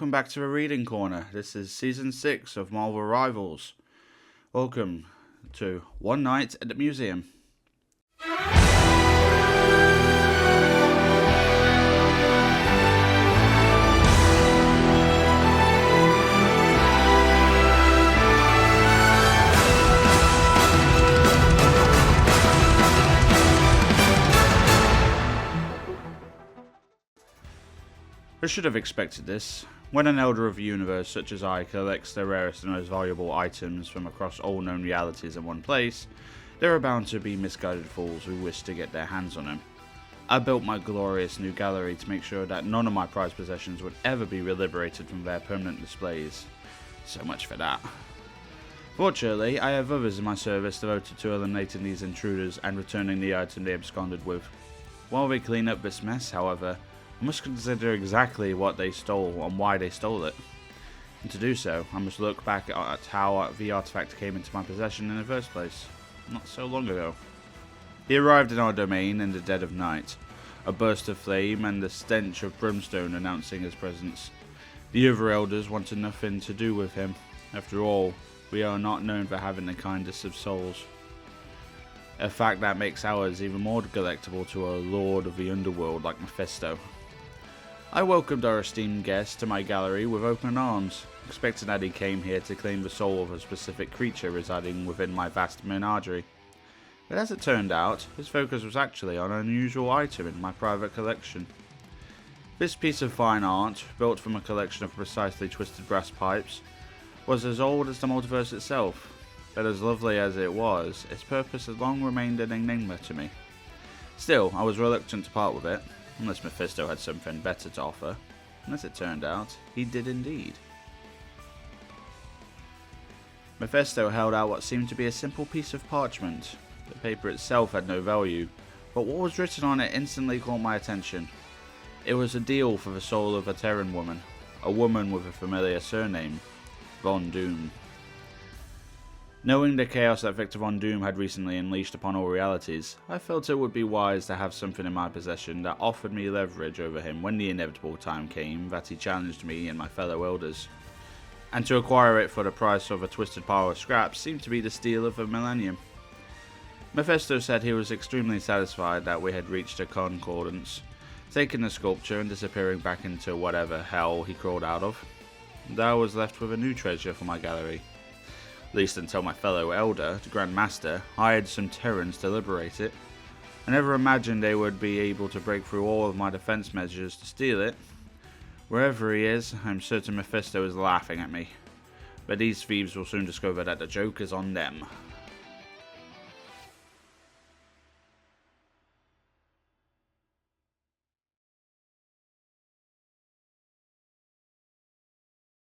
welcome back to the Reading Corner. This is Season 6 of Marvel Rivals. Welcome to One Night at the Museum. I should have expected this. When an Elder of the Universe such as I collects the rarest and most valuable items from across all known realities in one place, there are bound to be misguided fools who wish to get their hands on them. I built my glorious new gallery to make sure that none of my prized possessions would ever be liberated from their permanent displays. So much for that. Fortunately, I have others in my service devoted to eliminating these intruders and returning the item they absconded with. While they clean up this mess, however, I must consider exactly what they stole and why they stole it. And to do so, I must look back at how the artifact came into my possession in the first place, not so long ago. He arrived in our domain in the dead of night, a burst of flame and the stench of brimstone announcing his presence. The other elders wanted nothing to do with him. After all, we are not known for having the kindest of souls. A fact that makes ours even more delectable to a lord of the underworld like Mephisto. I welcomed our esteemed guest to my gallery with open arms, expecting that he came here to claim the soul of a specific creature residing within my vast menagerie. But as it turned out, his focus was actually on an unusual item in my private collection. This piece of fine art, built from a collection of precisely twisted brass pipes, was as old as the multiverse itself, but as lovely as it was, its purpose has long remained an enigma to me. Still, I was reluctant to part with it, unless Mephisto had something better to offer, and as it turned out, he did indeed. Mephisto held out what seemed to be a simple piece of parchment. The paper itself had no value, but what was written on it instantly caught my attention. It was a deal for the soul of a Terran woman, a woman with a familiar surname, Von Doom. Knowing the chaos that Victor Von Doom had recently unleashed upon all realities, I felt it would be wise to have something in my possession that offered me leverage over him when the inevitable time came that he challenged me and my fellow elders. And to acquire it for the price of a twisted pile of scraps seemed to be the steal of a millennium. Mephisto said he was extremely satisfied that we had reached a concordance, taking the sculpture and disappearing back into whatever hell he crawled out of. And I was left with a new treasure for my gallery. At least until my fellow elder, the Grand Master, hired some Terrans to liberate it. I never imagined they would be able to break through all of my defense measures to steal it. Wherever he is, I'm certain Mephisto is laughing at me. But these thieves will soon discover that the joke is on them.